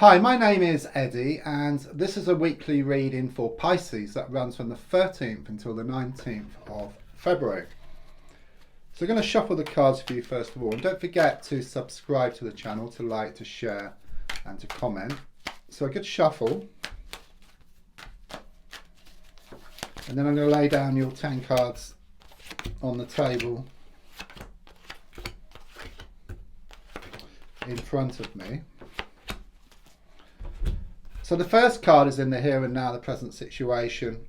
Hi, my name is Eddie, and this is a weekly reading for Pisces that runs from the 13th until the 19th of February. So I'm going to shuffle the cards for you first of all, and don't forget to subscribe to the channel, to like, to share and to comment. So a good shuffle, and then I'm going to lay down your 10 cards on the table in front of me. So the first card is in the here and now, the present situation,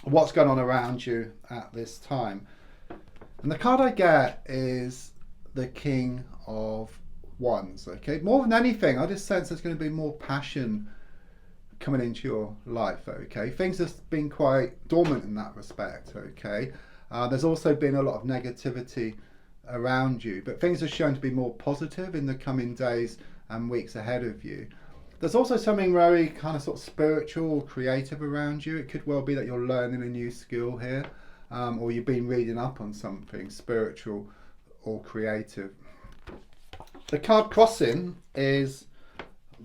what's going on around you at this time. And the card I get is the King of Wands. Okay, more than anything, I just sense there's going to be more passion coming into your life. Okay, things have been quite dormant in that respect. Okay, there's also been a lot of negativity around you, but things are shown to be more positive in the coming days and weeks ahead of you. There's also something very kind of sort of spiritual or creative around you. It could well be that you're learning a new skill here, or you've been reading up on something spiritual or creative. The card crossing is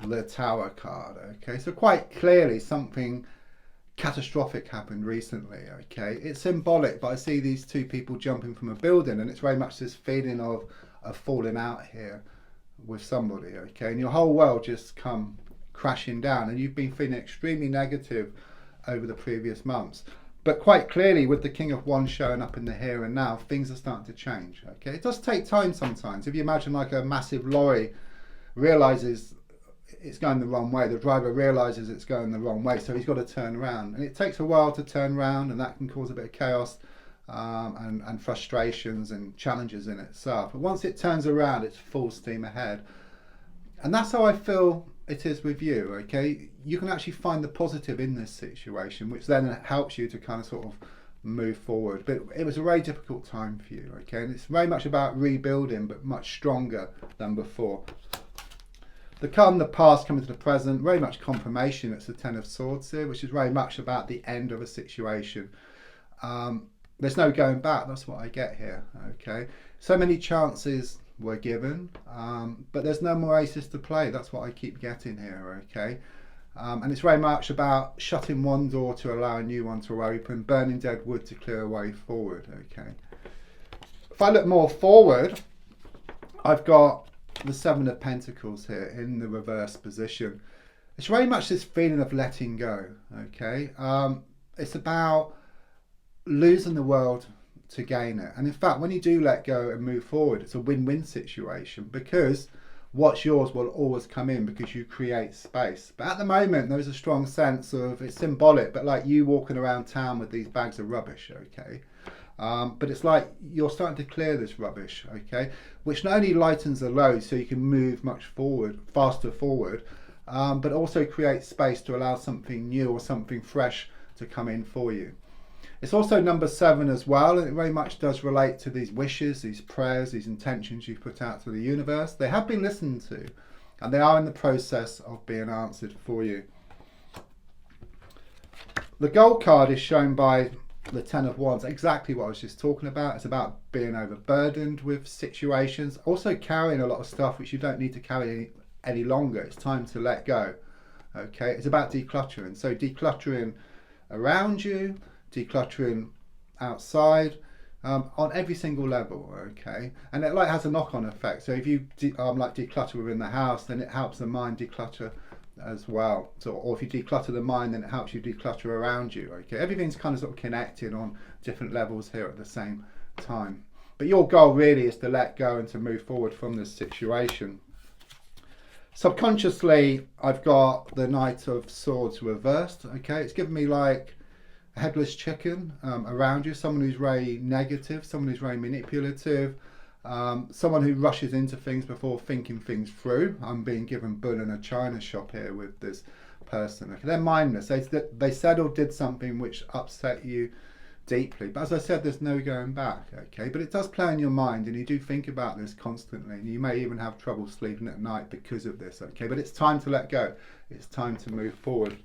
the Tower card. Okay, so quite clearly something catastrophic happened recently. Okay, it's symbolic, but I see these two people jumping from a building, and it's very much this feeling of falling out here with somebody. Okay, and your whole world just come crashing down, and you've been feeling extremely negative over the previous months. But quite clearly, with the King of Wands showing up in the here and now, things are starting to change. Okay, it does take time sometimes. If you imagine like a massive lorry realizes it's going the wrong way, the driver realizes it's going the wrong way, so he's got to turn around, and it takes a while to turn around, and that can cause a bit of chaos and frustrations and challenges in itself. But once it turns around, it's full steam ahead. And that's how I feel it is with you. Okay, you can actually find the positive in this situation, which then helps you to kind of sort of move forward. But it was a very difficult time for you. Okay, and it's very much about rebuilding, but much stronger than before. The card in the past coming to the present, very much confirmation. It's the Ten of Swords here, which is very much about the end of a situation. There's no going back. That's what I get here. Okay, so many chances were given, but there's no more aces to play. That's what I keep getting here. Okay, and it's very much about shutting one door to allow a new one to open, burning dead wood to clear a way forward. Okay, if I look more forward, I've got the Seven of Pentacles here in the reverse position. It's very much this feeling of letting go. Okay, it's about losing the world to gain it. And in fact, when you do let go and move forward, it's a win-win situation, because what's yours will always come in because you create space. But at the moment, there is a strong sense of, it's symbolic, but like you walking around town with these bags of rubbish. Okay, but it's like you're starting to clear this rubbish. Okay, which not only lightens the load so you can move much faster forward, but also creates space to allow something new or something fresh to come in for you. It's also number 7 as well, and it very much does relate to these wishes, these prayers, these intentions you put out to the universe. They have been listened to, and they are in the process of being answered for you. The gold card is shown by the Ten of Wands, exactly what I was just talking about. It's about being overburdened with situations, also carrying a lot of stuff which you don't need to carry any longer. It's time to let go. Okay, it's about decluttering. So decluttering around you, decluttering outside, on every single level. Okay, and it like has a knock-on effect. So if you like declutter within the house, then it helps the mind declutter as well. So, or if you declutter the mind, then it helps you declutter around you. Okay, everything's kind of sort of connected on different levels here at the same time. But your goal really is to let go and to move forward from this situation. Subconsciously, I've got the Knight of Swords reversed. Okay, it's given me like headless chicken around you, someone who's very negative, someone who's very manipulative, someone who rushes into things before thinking things through. I'm being given bull in a china shop here with this person. Okay, they're mindless. They said or did something which upset you deeply, but as I said, there's no going back. Okay, but it does play in your mind, and you do think about this constantly, and you may even have trouble sleeping at night because of this. Okay, but it's time to let go. It's time to move forward.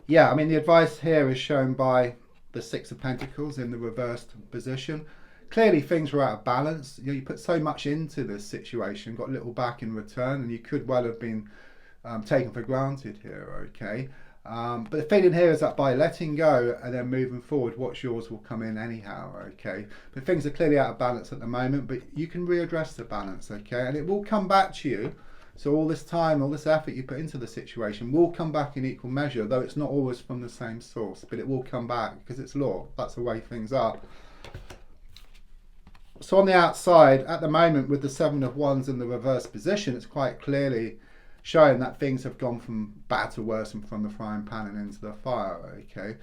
Yeah, I mean, the advice here is shown by the Six of Pentacles in the reversed position. clearly things were out of balance. You know, you put so much into this situation, got little back in return, and you could well have been taken for granted here, okay? But the feeling here is that by letting go and then moving forward, what's yours will come in anyhow, okay? But things are clearly out of balance at the moment, but you can readdress the balance, okay? And it will come back to you. So all this time, all this effort you put into the situation will come back in equal measure, though it's not always from the same source, but it will come back because it's law. That's the way things are. So on the outside, at the moment, with the Seven of Wands in the reverse position, it's quite clearly showing that things have gone from bad to worse and from the frying pan and into the fire, okay?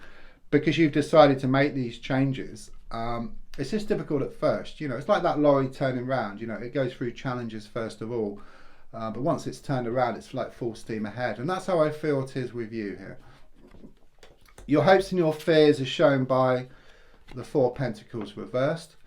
Because you've decided to make these changes, it's just difficult at first. You know, it's like that lorry turning round. You know, it goes through challenges first of all, but once it's turned around, it's like full steam ahead. And that's how I feel it is with you here. Your hopes and your fears are shown by the Four of Pentacles reversed.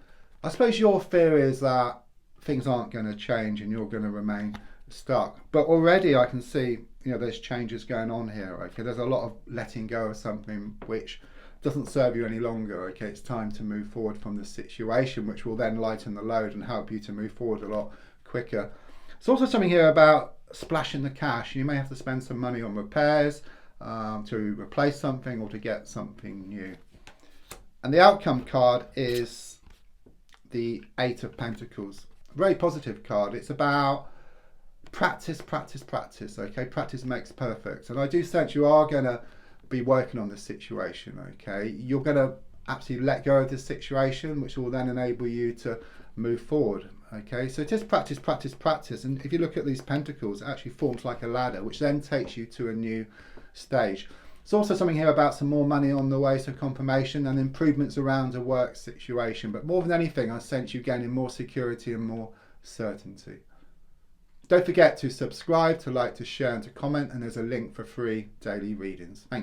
I suppose your fear is that things aren't going to change and you're going to remain stuck, but already I can see, you know, there's changes going on here, okay? There's a lot of letting go of something which doesn't serve you any longer, okay? It's time to move forward from the situation, which will then lighten the load and help you to move forward a lot quicker. There's also something here about splashing the cash. You may have to spend some money on repairs to replace something or to get something new. And the outcome card is the Eight of Pentacles. Very positive card. It's about practice, practice, practice, okay? Practice makes perfect. And I do sense you are going to be working on this situation, okay? You're going to absolutely let go of this situation, which will then enable you to move forward, okay? So it is practice, practice, practice. And if you look at these pentacles, it actually forms like a ladder, which then takes you to a new stage. There's also something here about some more money on the way, so confirmation and improvements around a work situation. But more than anything, I sense you gaining more security and more certainty. Don't forget to subscribe, to like, to share and to comment, and there's a link for free daily readings. Thank you.